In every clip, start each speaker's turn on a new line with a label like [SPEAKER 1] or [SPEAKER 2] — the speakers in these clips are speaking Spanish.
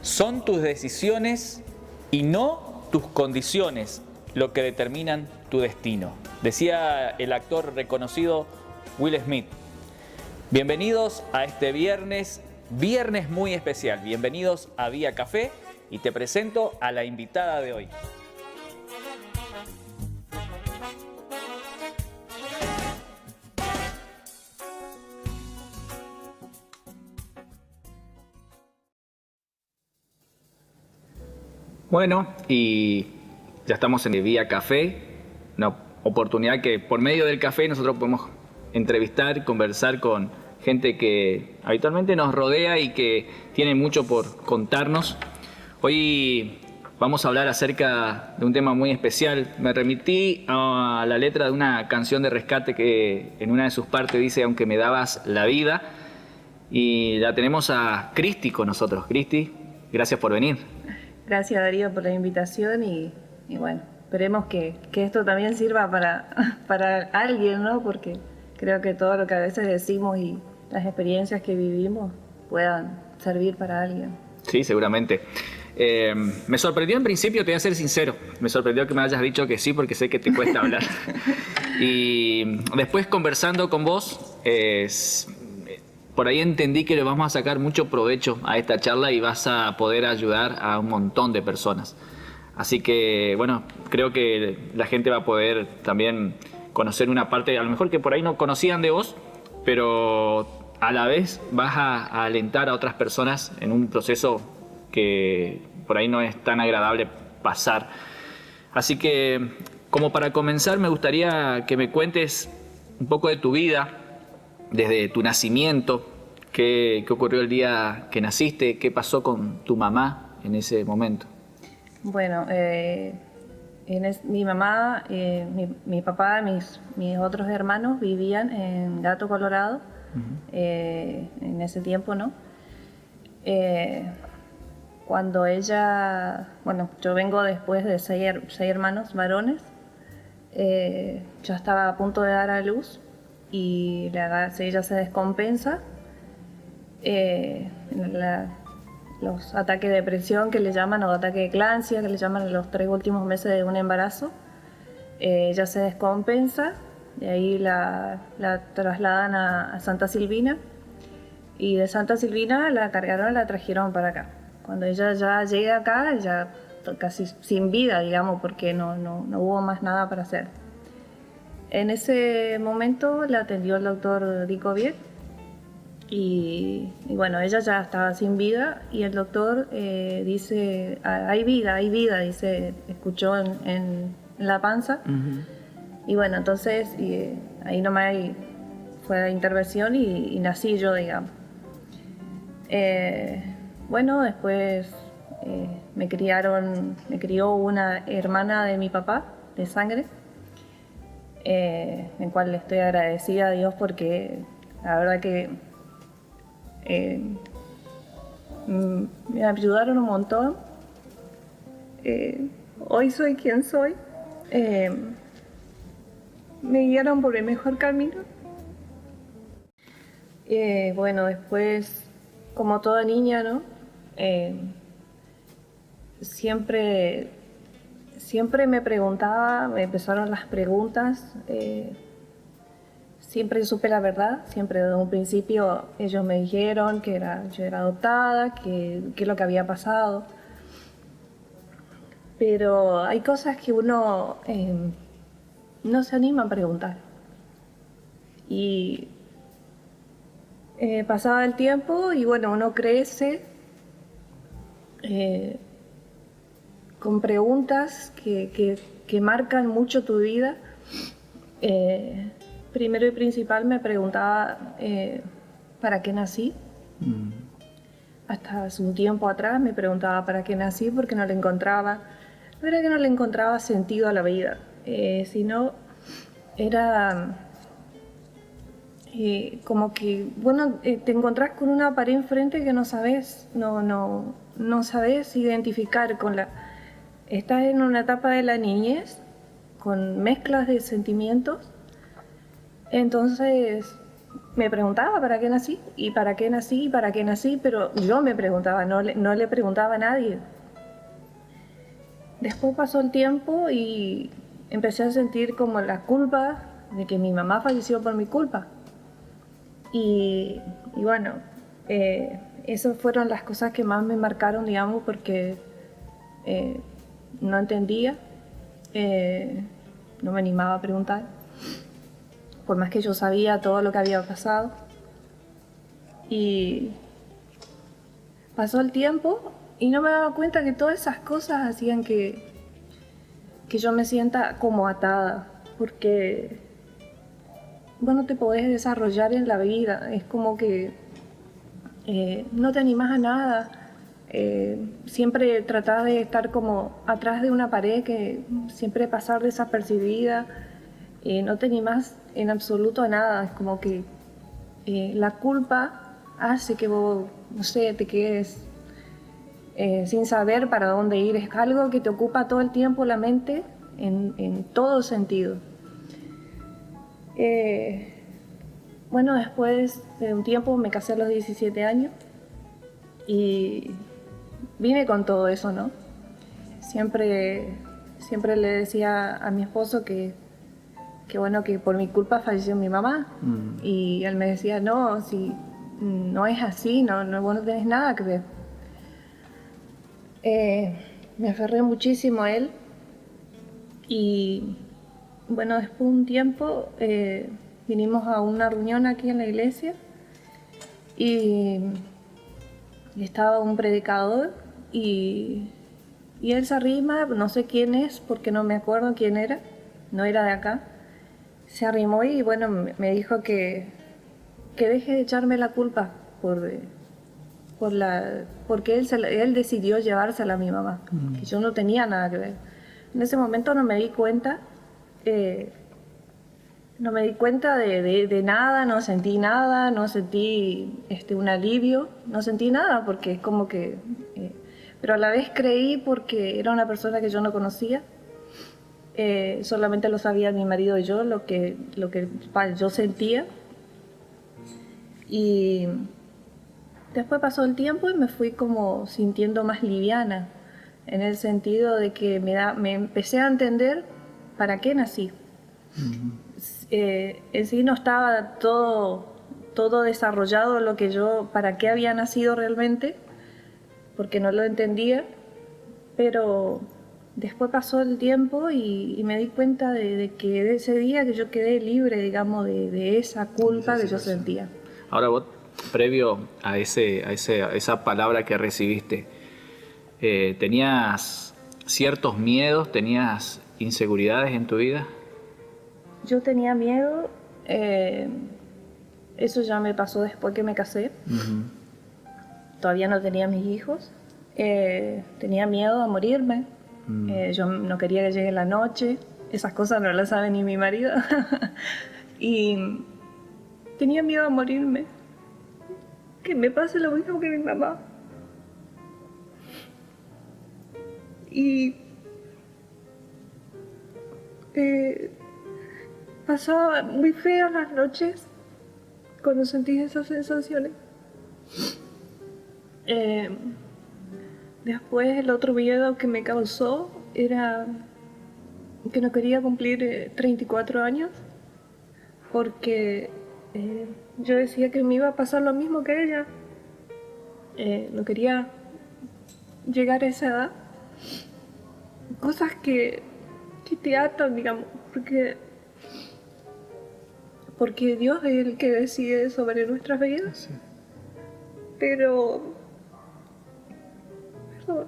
[SPEAKER 1] Son tus decisiones y no tus condiciones lo que determinan tu destino, decía el actor reconocido Will Smith. Bienvenidos a este viernes muy especial. Bienvenidos a Vía Café y te presento a la invitada de hoy. Bueno, y ya estamos en Vía Café, una oportunidad que por medio del café nosotros podemos entrevistar, conversar con gente que habitualmente nos rodea y que tiene mucho por contarnos. Hoy vamos a hablar acerca de un tema muy especial. Me remití a la letra de una canción de Rescate que en una de sus partes dice "Aunque me dabas la vida", y la tenemos a Cristi con nosotros. Cristi, gracias por venir.
[SPEAKER 2] Gracias, Darío, por la invitación y bueno, esperemos que esto también sirva para alguien, ¿no? Porque creo que todo lo que a veces decimos y las experiencias que vivimos puedan servir para alguien.
[SPEAKER 1] Sí, seguramente. Me sorprendió en principio, te voy a ser sincero, me sorprendió que me hayas dicho que sí porque sé que te cuesta hablar. Y después conversando con vos, por ahí entendí que le vamos a sacar mucho provecho a esta charla y vas a poder ayudar a un montón de personas. Así que, bueno, creo que la gente va a poder también conocer una parte, a lo mejor que por ahí no conocían de vos, pero a la vez vas a alentar a otras personas en un proceso que por ahí no es tan agradable pasar. Así que, como para comenzar, me gustaría que me cuentes un poco de tu vida, desde tu nacimiento, qué ocurrió el día que naciste, qué pasó con tu mamá en ese momento.
[SPEAKER 2] Bueno, mi mamá, mi papá, mis otros hermanos vivían en Gato Colorado, en ese tiempo, ¿no? Cuando ella, bueno, yo vengo después de seis hermanos varones, yo estaba a punto de dar a luz y ella se descompensa. Los ataques de depresión que le llaman, o ataques de eclampsia que le llaman, los 3 últimos meses de un embarazo, ella se descompensa, de ahí la trasladan a Santa Silvina, y de Santa Silvina la cargaron y la trajeron para acá. Cuando ella ya llega acá, ya casi sin vida, digamos, porque no hubo más nada para hacer. En ese momento la atendió el doctor Dicovier y bueno, ella ya estaba sin vida y el doctor dice, hay vida, dice, escuchó en la panza. Uh-huh. Y bueno, entonces ahí nomás fue la intervención y nací yo, digamos. Bueno, después me crió una hermana de mi papá, de sangre, en cual le estoy agradecida a Dios porque la verdad que me ayudaron un montón. Hoy soy quien soy. Me guiaron por el mejor camino. Bueno, después, como toda niña, ¿no? Siempre me preguntaba, me empezaron las preguntas. Siempre supe la verdad, siempre desde un principio ellos me dijeron que yo era adoptada, que es lo que había pasado. Pero hay cosas que uno no se anima a preguntar. Y pasaba el tiempo y bueno, uno crece con preguntas que marcan mucho tu vida. Primero y principal me preguntaba ¿para qué nací? Hasta hace un tiempo atrás me preguntaba ¿para qué nací? Porque no era que no le encontraba sentido a la vida, sino era como que, bueno, te encontrás con una pared enfrente que no sabes identificar estás en una etapa de la niñez con mezclas de sentimientos. Entonces me preguntaba para qué nací, y para qué nací, y para qué nací, pero yo me preguntaba, no le preguntaba a nadie. Después pasó el tiempo y empecé a sentir como la culpa de que mi mamá falleció por mi culpa. Y bueno, esas fueron las cosas que más me marcaron, digamos, porque no entendía, no me animaba a preguntar, por más que yo sabía todo lo que había pasado. Y pasó el tiempo y no me daba cuenta que todas esas cosas hacían que yo me sienta como atada, porque vos no te podés desarrollar en la vida, es como que no te animás a nada, siempre tratás de estar como atrás de una pared, que siempre pasar desapercibida, no te animás en absoluto a nada, es como que la culpa hace que vos, no sé, te quedes sin saber para dónde ir, es algo que te ocupa todo el tiempo la mente en todo sentido. Bueno, después de un tiempo me casé a los 17 años y vine con todo eso, ¿no? Siempre le decía a mi esposo que bueno, que por mi culpa falleció mi mamá. Y él me decía, no, si no es así, vos no tenés nada que ver. Me aferré muchísimo a él y bueno, después de un tiempo vinimos a una reunión aquí en la iglesia y estaba un predicador y él se arrima, no sé quién es porque no me acuerdo quién era, no era de acá. Se arrimó y bueno, me dijo que deje de echarme la culpa porque él decidió llevársela a mi mamá, que yo no tenía nada que ver. En ese momento no me di cuenta, no me di cuenta de nada, no sentí nada, no sentí un alivio, no sentí nada porque es como que... pero a la vez creí porque era una persona que yo no conocía. Solamente lo sabía mi marido y yo, lo que yo sentía. Y después pasó el tiempo y me fui como sintiendo más liviana, en el sentido de que me empecé a entender para qué nací. En sí no estaba todo desarrollado lo que para qué había nacido realmente, porque no lo entendía, pero después pasó el tiempo y me di cuenta de que de ese día que yo quedé libre, digamos, de esa culpa que yo sentía.
[SPEAKER 1] Ahora vos, previo a esa palabra que recibiste, ¿tenías ciertos miedos, tenías inseguridades en tu vida?
[SPEAKER 2] Yo tenía miedo, eso ya me pasó después que me casé. Todavía no tenía mis hijos. Tenía miedo a morirme. Yo no quería que llegue la noche. Esas cosas no las sabe ni mi marido. Y tenía miedo a morirme. Que me pase lo mismo que mi mamá. Y pasaba muy feas las noches cuando sentí esas sensaciones. Después el otro miedo que me causó era que no quería cumplir 34 años porque yo decía que me iba a pasar lo mismo que ella. No quería llegar a esa edad. Cosas que te atan, digamos, porque Dios es el que decide sobre nuestras vidas. Sí. Pero... Perdón.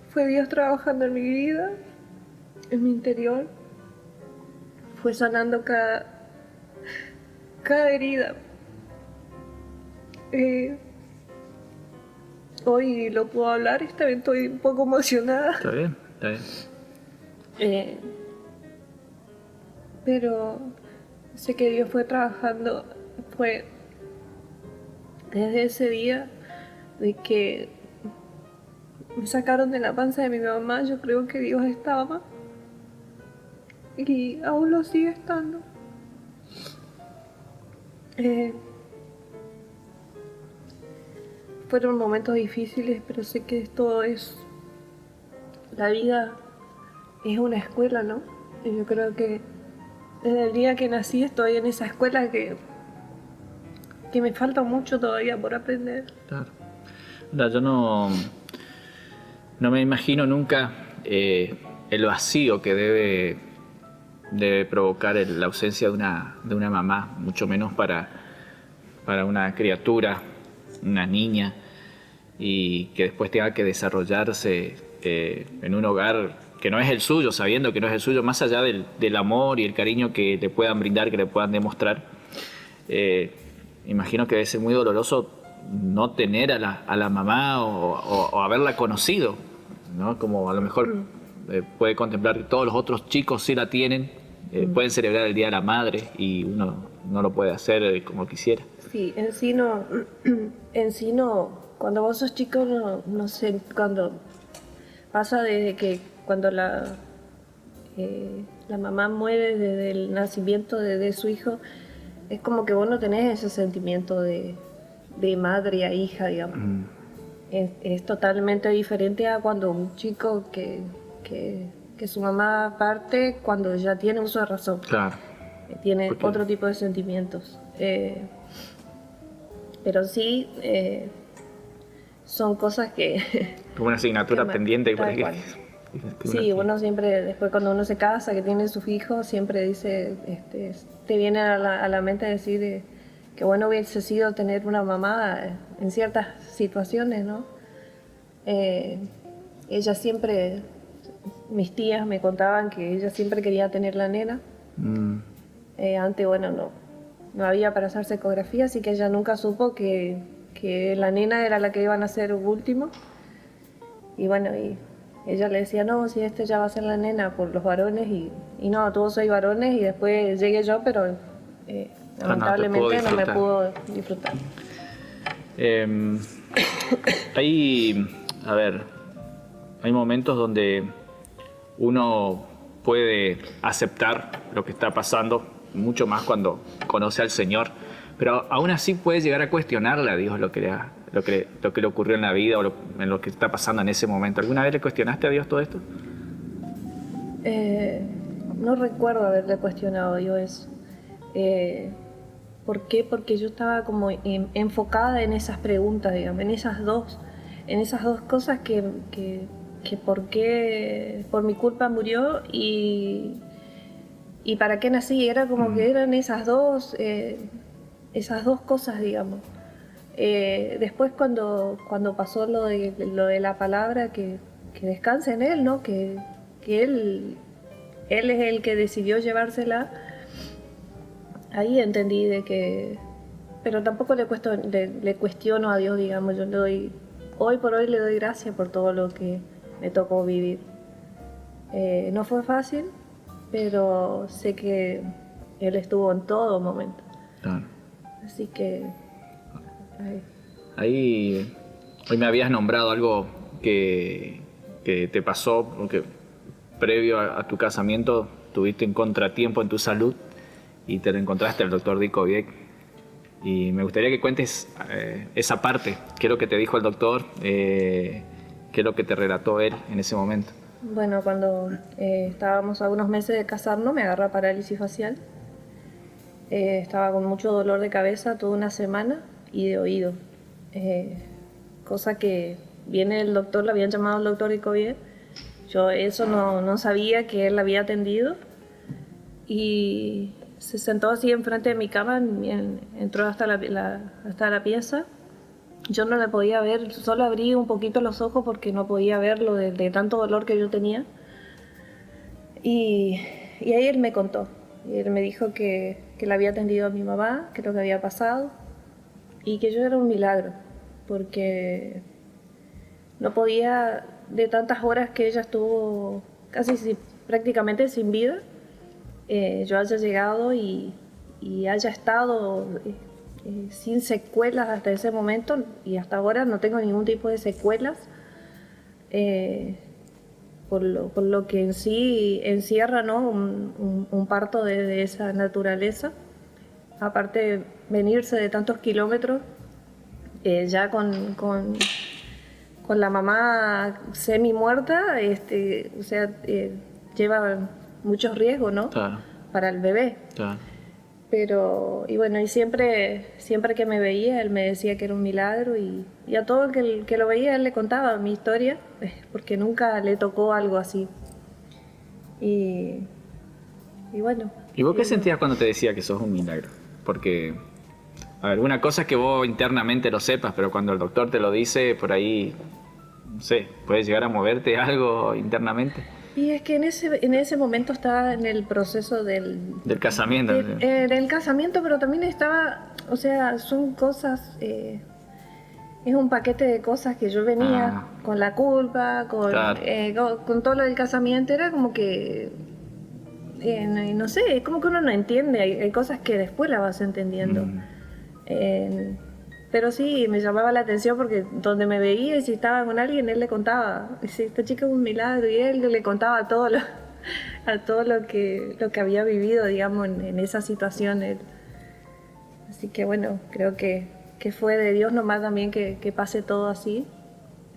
[SPEAKER 2] Fue Dios trabajando en mi vida, en mi interior. Fue sanando cada herida. Hoy lo puedo hablar, esta vez estoy un poco emocionada.
[SPEAKER 1] Está bien, está bien.
[SPEAKER 2] Pero sé que Dios fue trabajando, fue desde ese día de que me sacaron de la panza de mi mamá, yo creo que Dios estaba y aún lo sigue estando. Fueron momentos difíciles, pero sé que esto es... La vida es una escuela, ¿no? Y yo creo que desde el día que nací estoy en esa escuela que me falta mucho todavía por aprender.
[SPEAKER 1] Claro. Ahora, yo no me imagino nunca el vacío que debe provocar la ausencia de una mamá, mucho menos para una criatura, una niña, y que después tenga que desarrollarse en un hogar que no es el suyo, sabiendo que no es el suyo, más allá del amor y el cariño que le puedan brindar, que le puedan demostrar. Imagino que debe ser muy doloroso no tener a la mamá o haberla conocido, ¿no? Como a lo mejor puede contemplar que todos los otros chicos sí la tienen, pueden celebrar el Día de la Madre y uno no lo puede hacer como quisiera.
[SPEAKER 2] Sí, en sí no, cuando vos sos chico no sé, cuando pasa desde que cuando la mamá muere desde el nacimiento de su hijo, es como que vos no tenés ese sentimiento de madre a hija, digamos. Es totalmente diferente a cuando un chico que su mamá parte cuando ya tiene uso de razón.
[SPEAKER 1] Claro.
[SPEAKER 2] Tiene
[SPEAKER 1] Porque...
[SPEAKER 2] otro tipo de sentimientos. Pero sí, son cosas que...
[SPEAKER 1] Como una asignatura pendiente. Por ahí.
[SPEAKER 2] Sí, bueno, siempre, después cuando uno se casa, que tiene sus hijos, siempre dice, te viene a la mente decir que bueno hubiese sido tener una mamá en ciertas situaciones, ¿no? Ella siempre, mis tías me contaban que ella siempre quería tener la nena. Antes, bueno, no había para hacerse ecografía, así que ella nunca supo que la nena era la que iban a ser último. Y bueno, y ella le decía, no, si ya va a ser la nena por los varones, y no, todos soy varones, y después llegué yo, pero lamentablemente no me pudo disfrutar.
[SPEAKER 1] Hay momentos donde uno puede aceptar lo que está pasando, mucho más cuando conoce al Señor, pero aún así puede llegar a cuestionarle a Dios lo que le ocurrió en la vida o en lo que está pasando en ese momento. ¿Alguna vez le cuestionaste a Dios todo esto?
[SPEAKER 2] No recuerdo haberle cuestionado yo eso. ¿Por qué? Porque yo estaba como enfocada en esas preguntas, digamos, en esas dos cosas que por qué por mi culpa murió y para qué nací. Era como que eran esas dos cosas, digamos. Después cuando pasó lo de la palabra, que descanse en él, ¿no? Que él es el que decidió llevársela. Ahí entendí de que... Pero tampoco le cuestiono a Dios, digamos. Yo hoy por hoy le doy gracias por todo lo que me tocó vivir. No fue fácil, pero sé que Él estuvo en todo momento.
[SPEAKER 1] Claro.
[SPEAKER 2] Así que...
[SPEAKER 1] Ahí hoy me habías nombrado algo que te pasó, porque previo a tu casamiento tuviste un contratiempo en tu salud y te lo encontraste al doctor Dico Vieck. Y me gustaría que cuentes esa parte, qué es lo que te dijo el doctor, qué es lo que te relató él en ese momento.
[SPEAKER 2] Bueno, cuando estábamos a unos meses de casarnos me agarró parálisis facial. Estaba con mucho dolor de cabeza toda una semana y de oído. Cosa que viene el doctor, le habían llamado al doctor Dico Vieck. Yo eso no sabía que él la había atendido. Y se sentó así enfrente de mi cama, entró hasta la pieza. Yo no le podía ver, solo abrí un poquito los ojos porque no podía verlo de tanto dolor que yo tenía. Y ahí él me contó. Y él me dijo que le había atendido a mi mamá, que lo que había pasado, y que yo era un milagro, porque no podía, de tantas horas que ella estuvo prácticamente sin vida, yo haya llegado y haya estado sin secuelas hasta ese momento, y hasta ahora no tengo ningún tipo de secuelas. por lo que en sí encierra, ¿no? un parto de esa naturaleza. Aparte, venirse de tantos kilómetros, ya con la mamá semi muerta, o sea, lleva muchos riesgos, ¿no?
[SPEAKER 1] Claro.
[SPEAKER 2] Para el bebé.
[SPEAKER 1] Claro.
[SPEAKER 2] Pero, y bueno, y siempre que me veía, él me decía que era un milagro, y a todo el que lo veía, él le contaba mi historia, porque nunca le tocó algo así. Y bueno.
[SPEAKER 1] ¿Y vos qué sentías cuando te decía que sos un milagro? Porque, a ver, una cosa es que vos internamente lo sepas, pero cuando el doctor te lo dice, por ahí, no sé, puedes llegar a moverte algo internamente.
[SPEAKER 2] Y es que en ese momento estaba en el proceso del
[SPEAKER 1] casamiento.
[SPEAKER 2] Del casamiento, pero también estaba, o sea, son cosas, es un paquete de cosas que yo venía con la culpa, con todo lo del casamiento, era como que, no sé, es como que uno no entiende, hay cosas que después las vas entendiendo. Pero sí, me llamaba la atención porque donde me veía y si estaba con alguien, él le contaba, dice, esta chica es un milagro, y él le contaba todo lo que había vivido, digamos, en esa situación. Así que bueno, creo que fue de Dios nomás también que pase todo así.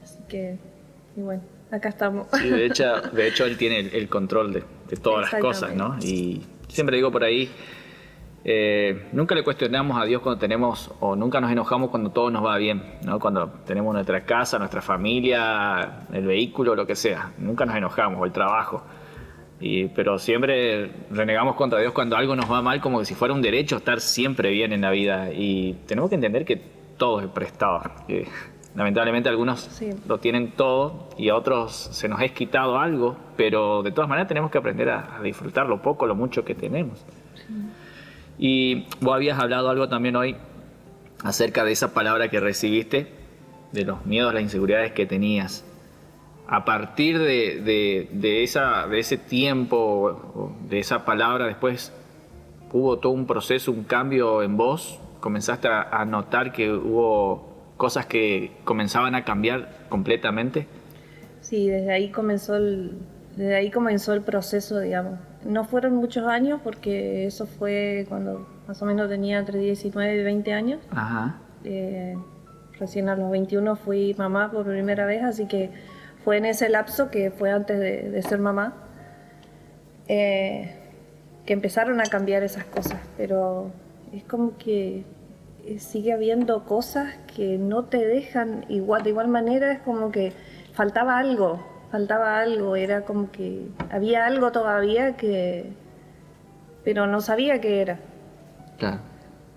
[SPEAKER 2] Así que, y bueno, acá estamos.
[SPEAKER 1] Sí, de hecho él tiene el control de todas las cosas, ¿no? Y siempre digo por ahí, nunca le cuestionamos a Dios cuando tenemos, o nunca nos enojamos cuando todo nos va bien, ¿no? Cuando tenemos nuestra casa, nuestra familia, el vehículo, lo que sea. Nunca nos enojamos, o el trabajo. Pero siempre renegamos contra Dios cuando algo nos va mal, como que si fuera un derecho estar siempre bien en la vida. Y tenemos que entender que todo es prestado. Lamentablemente algunos lo tienen todo y a otros se nos es quitado algo, pero de todas maneras tenemos que aprender a disfrutar lo poco, lo mucho que tenemos. Sí. Y vos habías hablado algo también hoy acerca de esa palabra que recibiste, de los miedos, las inseguridades que tenías. A partir de ese tiempo, de esa palabra, después hubo todo un proceso, un cambio en vos. Comenzaste a notar que hubo cosas que comenzaban a cambiar completamente.
[SPEAKER 2] Sí, desde ahí comenzó el proceso, digamos. No fueron muchos años porque eso fue cuando más o menos tenía entre 19 y 20 años.
[SPEAKER 1] Ajá.
[SPEAKER 2] Recién a los 21 fui mamá por primera vez, así que fue en ese lapso, que fue antes de ser mamá, que empezaron a cambiar esas cosas. Pero es como que sigue habiendo cosas que no te dejan igual. De igual manera es como que faltaba algo, era como que había algo todavía pero no sabía qué era.
[SPEAKER 1] Claro.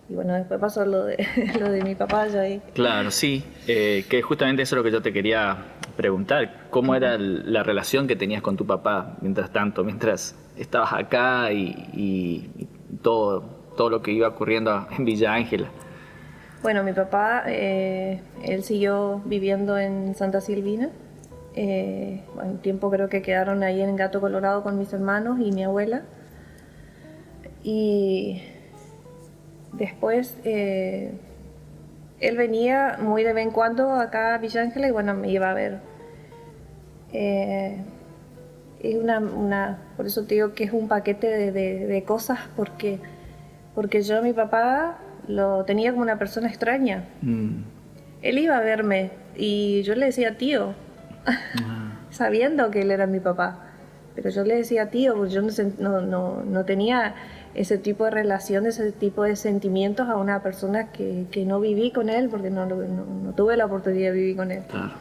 [SPEAKER 2] Y bueno, después pasó lo de mi papá ya ahí.
[SPEAKER 1] Claro, sí, que justamente eso es lo que yo te quería preguntar. ¿Cómo era la relación que tenías con tu papá mientras estabas acá y todo lo que iba ocurriendo en Villa Ángela?
[SPEAKER 2] Bueno, mi papá, él siguió viviendo en Santa Silvina. Un tiempo creo que quedaron ahí en Gato Colorado con mis hermanos y mi abuela. Y después él venía muy de vez en cuando acá a Villa Ángela y bueno, me iba a ver. Es por eso te digo que es un paquete de cosas, porque yo a mi papá lo tenía como una persona extraña. Él iba a verme y yo le decía tío, sabiendo que él era mi papá. Pero yo le decía tío, porque yo no tenía ese tipo de relación, ese tipo de sentimientos a una persona que no viví con él, porque no tuve la oportunidad de vivir con él.
[SPEAKER 1] Claro.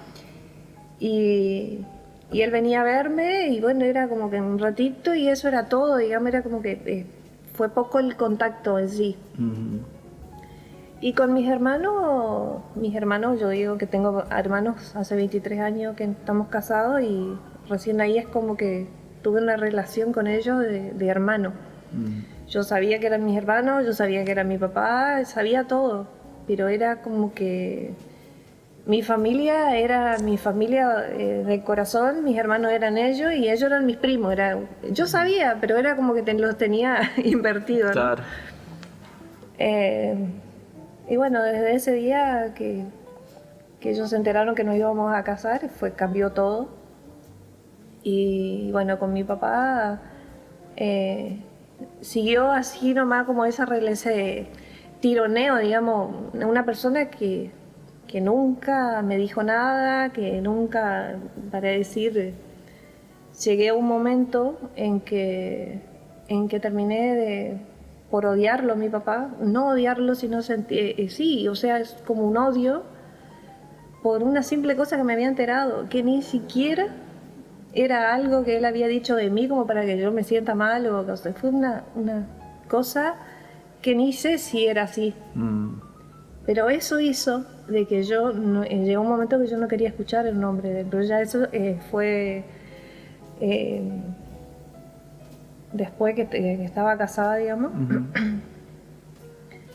[SPEAKER 2] Y él venía a verme y bueno, era como que un ratito y eso era todo, digamos, era como que fue poco el contacto en sí. Uh-huh. Y con mis hermanos, yo digo que tengo hermanos hace 23 años que estamos casados y recién ahí es como que tuve una relación con ellos de hermano. Yo sabía que eran mis hermanos, yo sabía que era mi papá, sabía todo, pero era como que mi familia era mi familia de corazón, mis hermanos eran ellos y ellos eran mis primos. Yo sabía, pero era como que los tenía invertidos, ¿no?
[SPEAKER 1] Claro.
[SPEAKER 2] Y bueno, desde ese día que que ellos se enteraron que nos íbamos a casar, cambió todo. Y bueno, con mi papá siguió así nomás como ese tironeo, digamos, una persona que nunca me dijo nada, que nunca, para decir, llegué a un momento en que terminé por odiarlo a mi papá, no odiarlo, sino sentir, sí, o sea, es como un odio por una simple cosa que me había enterado, que ni siquiera era algo que él había dicho de mí como para que yo me sienta mal, o sea, fue una cosa que ni sé si era así. Pero eso hizo de que yo, llegó un momento que yo no quería escuchar el nombre de él, pero ya eso fue después que estaba casada, digamos,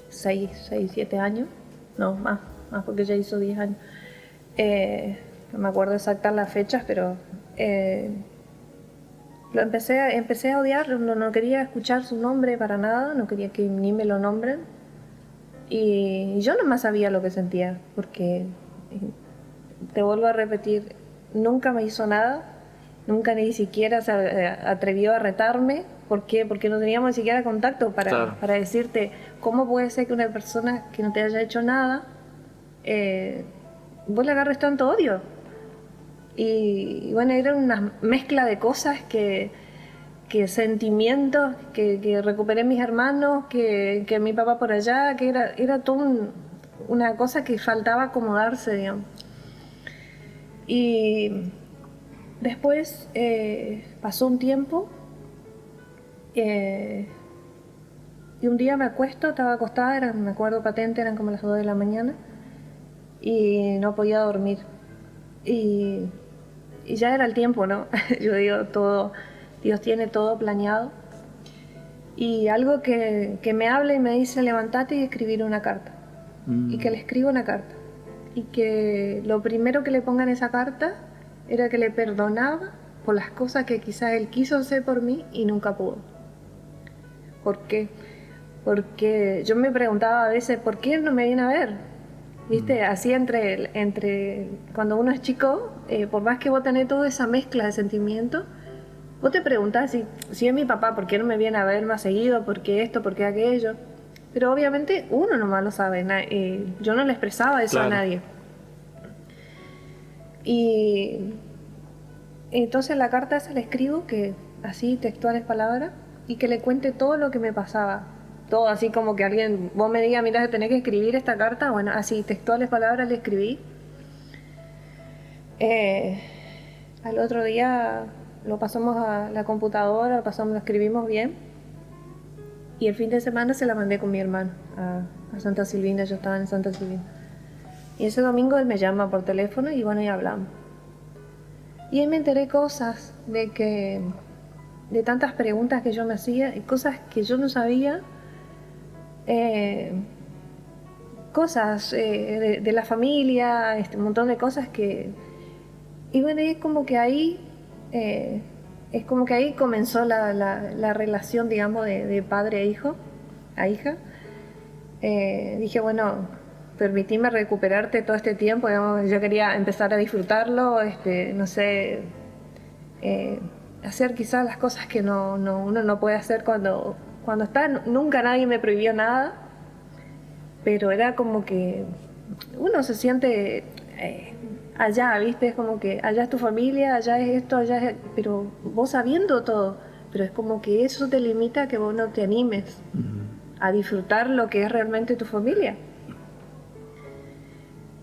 [SPEAKER 2] 6, 7 años, no, más porque ya hizo 10 años. No me acuerdo exactas las fechas, pero lo empecé a odiar, no quería escuchar su nombre para nada, no quería que ni me lo nombren. Y yo nomás sabía lo que sentía, porque te vuelvo a repetir, nunca me hizo nada, nunca ni siquiera se atrevió a retarme. ¿Por qué? Porque no teníamos ni siquiera contacto para decirte cómo puede ser que una persona que no te haya hecho nada, vos le agarres tanto odio. Y bueno, era una mezcla de cosas que sentimientos que recuperé mis hermanos, que mi papá por allá, que era todo una cosa que faltaba acomodarse, digamos. Y después pasó un tiempo y un día me acuesto, estaba acostada, me acuerdo patente, eran como las 2 de la mañana y no podía dormir. Y ya era el tiempo, ¿no? Yo digo, todo, Dios tiene todo planeado. Y algo que me habla y me dice, levantate y escribir una carta. Y que le escribo una carta. Y que lo primero que le ponga en esa carta era que le perdonaba por las cosas que quizás él quiso hacer por mí y nunca pudo. ¿Por qué? Porque yo me preguntaba a veces, ¿por qué él no me viene a ver? ¿Viste? Así entre cuando uno es chico, por más que vos tenés toda esa mezcla de sentimientos, vos te preguntás si es mi papá, ¿por qué no me viene a ver más seguido? ¿Por qué esto? ¿Por qué aquello? Pero obviamente uno nomás lo sabe, yo no le expresaba eso a nadie. Y entonces la carta esa le escribo, que así textuales palabras, y que le cuente todo lo que me pasaba. Todo así como que alguien, vos me digas, mira, tenés que escribir esta carta, bueno, así textuales palabras le escribí. Al otro día lo pasamos a la computadora, lo escribimos bien. Y el fin de semana se la mandé con mi hermano a Santa Silvina, yo estaba en Santa Silvina. Y ese domingo él me llama por teléfono y bueno, y hablamos. Y ahí me enteré cosas de tantas preguntas que yo me hacía y cosas que yo no sabía, cosas de la familia, un montón de cosas que... Y bueno, y es como que ahí comenzó la relación, digamos, de padre a hija. Dije, bueno, permitime recuperarte todo este tiempo, digamos, yo quería empezar a disfrutarlo, no sé, hacer quizás las cosas que uno no puede hacer cuando está. Nunca nadie me prohibió nada, pero era como que uno se siente allá, ¿viste? Es como que allá es tu familia, allá es esto, allá es... Pero vos sabiendo todo, pero es como que eso te limita a que vos no te animes a disfrutar lo que es realmente tu familia.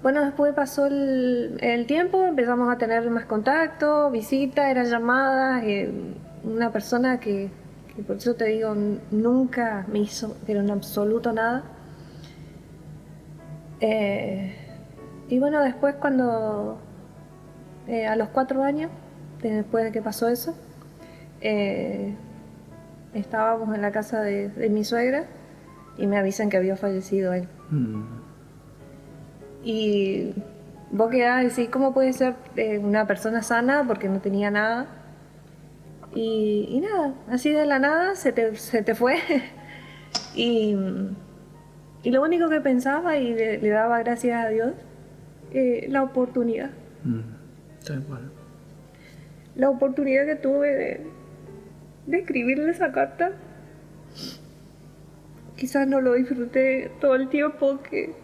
[SPEAKER 2] Bueno, después pasó el tiempo, empezamos a tener más contacto, visitas, eran llamadas, una persona que por eso te digo, nunca me hizo, pero en absoluto nada. Y bueno, después cuando, a los 4 años, después de que pasó eso, estábamos en la casa de mi suegra y me avisan que había fallecido él. Y vos quedás a decir, ¿cómo puede ser una persona sana? Porque no tenía nada. Y nada, así de la nada se te fue. y lo único que pensaba y le daba gracias a Dios la oportunidad.
[SPEAKER 1] Tal cual.
[SPEAKER 2] La oportunidad que tuve de escribirle esa carta, quizás no lo disfruté todo el tiempo que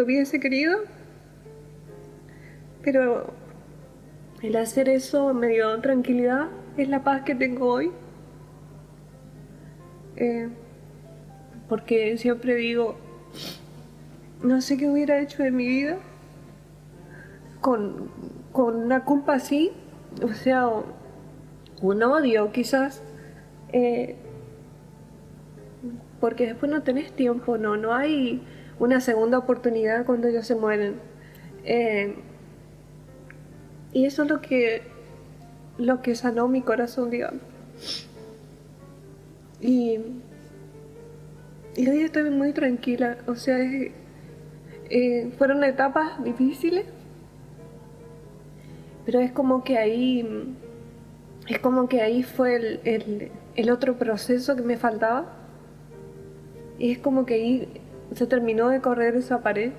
[SPEAKER 2] hubiese querido, pero el hacer eso me dio tranquilidad, es la paz que tengo hoy. Porque siempre digo, no sé qué hubiera hecho de mi vida con una culpa así, o sea, un odio quizás, porque después no tenés tiempo, no hay una segunda oportunidad cuando ellos se mueren. Y eso es lo que sanó mi corazón, digamos. Y hoy estoy muy tranquila, o sea, fueron etapas difíciles, pero es como que ahí fue el otro proceso que me faltaba, y es como que ahí se terminó de correr esa pared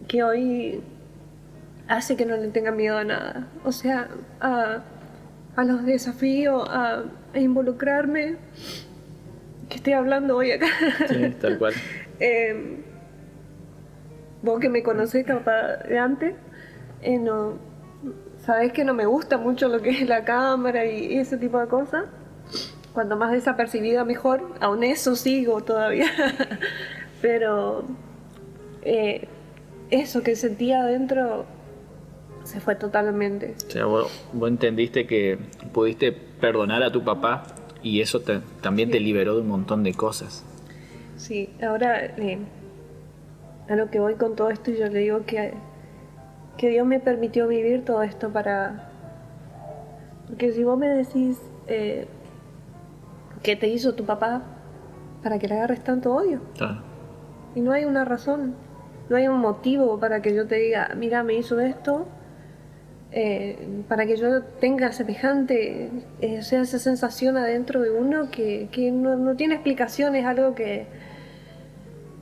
[SPEAKER 2] que hoy hace que no le tenga miedo a nada, o sea, a los desafíos, a involucrarme, que estoy hablando hoy acá.
[SPEAKER 1] Sí, tal cual.
[SPEAKER 2] Vos que me conocés capaz de antes, no, sabés que no me gusta mucho lo que es la cámara y ese tipo de cosas. Cuanto más desapercibida mejor, aún eso sigo todavía. Pero eso que sentía adentro se fue totalmente.
[SPEAKER 1] O sea, vos entendiste que pudiste perdonar a tu papá y eso también te liberó de un montón de cosas.
[SPEAKER 2] Sí, ahora a lo que voy con todo esto, yo le digo que Dios me permitió vivir todo esto porque si vos me decís ¿qué te hizo tu papá para que le agarres tanto odio?
[SPEAKER 1] Claro.
[SPEAKER 2] Y no hay una razón, no hay un motivo para que yo te diga, mira, me hizo esto, para que yo tenga semejante, o sea, esa sensación adentro de uno que no tiene explicación, es algo que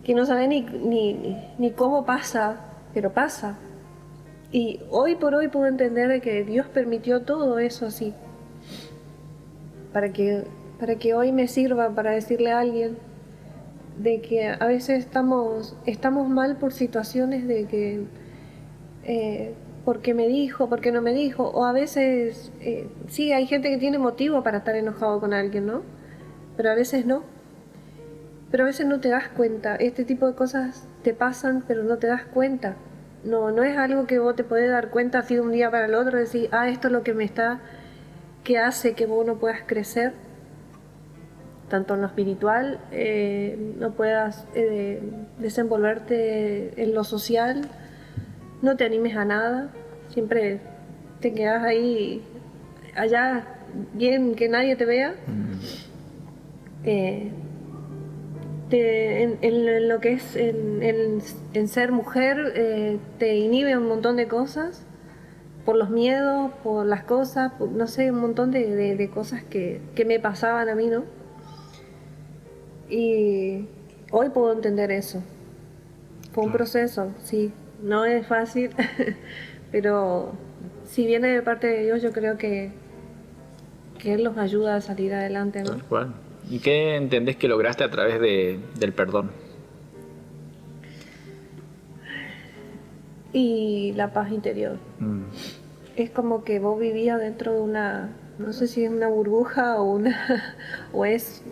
[SPEAKER 2] no sabe ni cómo pasa, pero pasa. Y hoy por hoy puedo entender de que Dios permitió todo eso así, para que hoy me sirva para decirle a alguien de que a veces estamos mal por situaciones de que porque me dijo, porque no me dijo, o a veces sí, hay gente que tiene motivo para estar enojado con alguien, ¿no? Pero a veces no. Pero a veces no te das cuenta, este tipo de cosas te pasan, pero no te das cuenta. No es algo que vos te podés dar cuenta así de un día para el otro, decir, esto es lo que hace que vos no puedas crecer, tanto en lo espiritual, no puedas desenvolverte en lo social, no te animes a nada, siempre te quedas ahí, allá, bien que nadie te vea. En lo que es en ser mujer, te inhibe un montón de cosas, por los miedos, por las cosas, no sé, un montón de cosas que me pasaban a mí, ¿no? Y hoy puedo entender eso. Fue un proceso, sí, no es fácil, pero si viene de parte de Dios, yo creo que Él los ayuda a salir adelante, ¿no?
[SPEAKER 1] Tal cual. ¿Y qué entendés que lograste a través del perdón?
[SPEAKER 2] Y la paz interior. Es como que vos vivías dentro de una, no sé si es una burbuja o es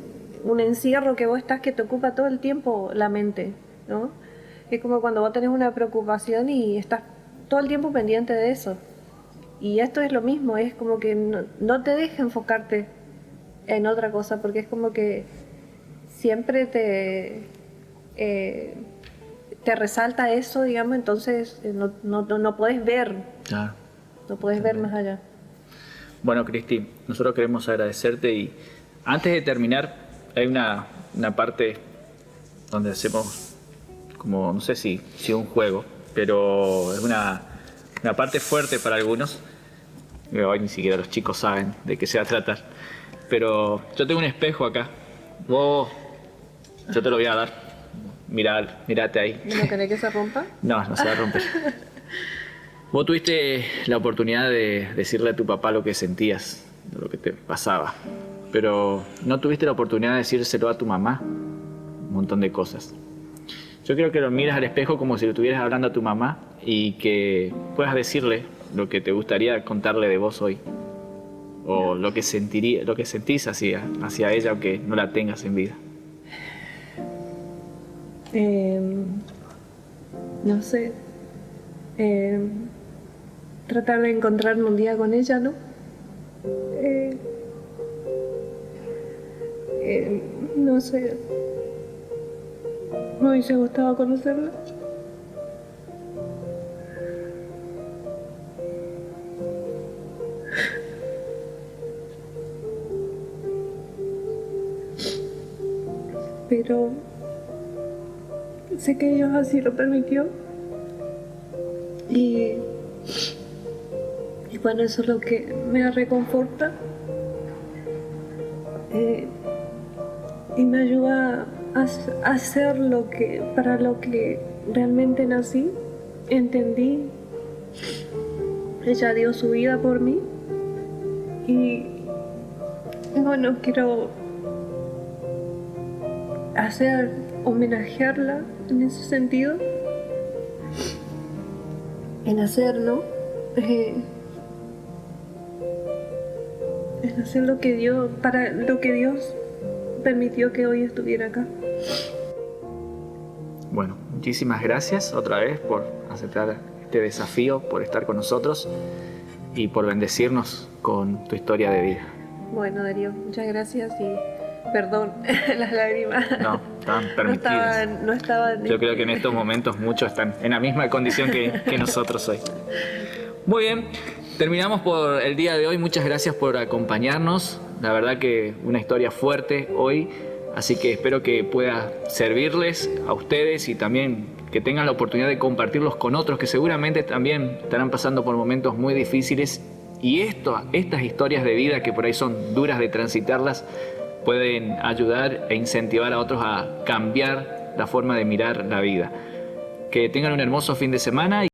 [SPEAKER 2] un encierro que vos estás que te ocupa todo el tiempo la mente, ¿no? Es como cuando vos tenés una preocupación y estás todo el tiempo pendiente de eso. Y esto es lo mismo, es como que no te deja enfocarte en otra cosa, porque es como que siempre te resalta eso, digamos, entonces no puedes ver,
[SPEAKER 1] Claro.
[SPEAKER 2] no puedes ver más allá.
[SPEAKER 1] Bueno, Cristi, nosotros queremos agradecerte y antes de terminar, hay una parte donde hacemos como, no sé si un juego, pero es una parte fuerte para algunos. Hoy ni siquiera los chicos saben de qué se va a tratar. Pero yo tengo un espejo acá. Yo te lo voy a dar. Mirate ahí.
[SPEAKER 2] ¿No querés que se rompa?
[SPEAKER 1] No, no se va a romper. Vos tuviste la oportunidad de decirle a tu papá lo que sentías, de lo que te pasaba, pero no tuviste la oportunidad de decírselo a tu mamá, un montón de cosas. Yo creo que lo miras al espejo como si le estuvieras hablando a tu mamá y que puedas decirle lo que te gustaría contarle de vos hoy, o lo que sentís hacia ella aunque no la tengas en vida.
[SPEAKER 2] No sé. Tratar de encontrarme un día con ella, ¿no? No sé. Me hubiese gustado conocerla. Pero sé que Dios así lo permitió. Y bueno, eso es lo que me reconforta. Y me ayuda a hacer para lo que realmente nací. Entendí. Ella dio su vida por mí. Y bueno, quiero homenajearla en ese sentido. En hacer, ¿no? En hacer para lo que Dios permitió que hoy estuviera acá.
[SPEAKER 1] Bueno, muchísimas gracias otra vez por aceptar este desafío, por estar con nosotros y por bendecirnos con tu historia de vida.
[SPEAKER 2] Bueno, Darío, muchas gracias y perdón las lágrimas.
[SPEAKER 1] No, estaban permitidas.
[SPEAKER 2] No estaban.
[SPEAKER 1] Yo creo que en estos momentos muchos están en la misma condición que nosotros hoy. Muy bien, terminamos por el día de hoy. Muchas gracias por acompañarnos. La verdad que una historia fuerte hoy. Así que espero que pueda servirles a ustedes y también que tengan la oportunidad de compartirlos con otros que seguramente también estarán pasando por momentos muy difíciles. Y estas historias de vida que por ahí son duras de transitarlas pueden ayudar e incentivar a otros a cambiar la forma de mirar la vida. Que tengan un hermoso fin de semana.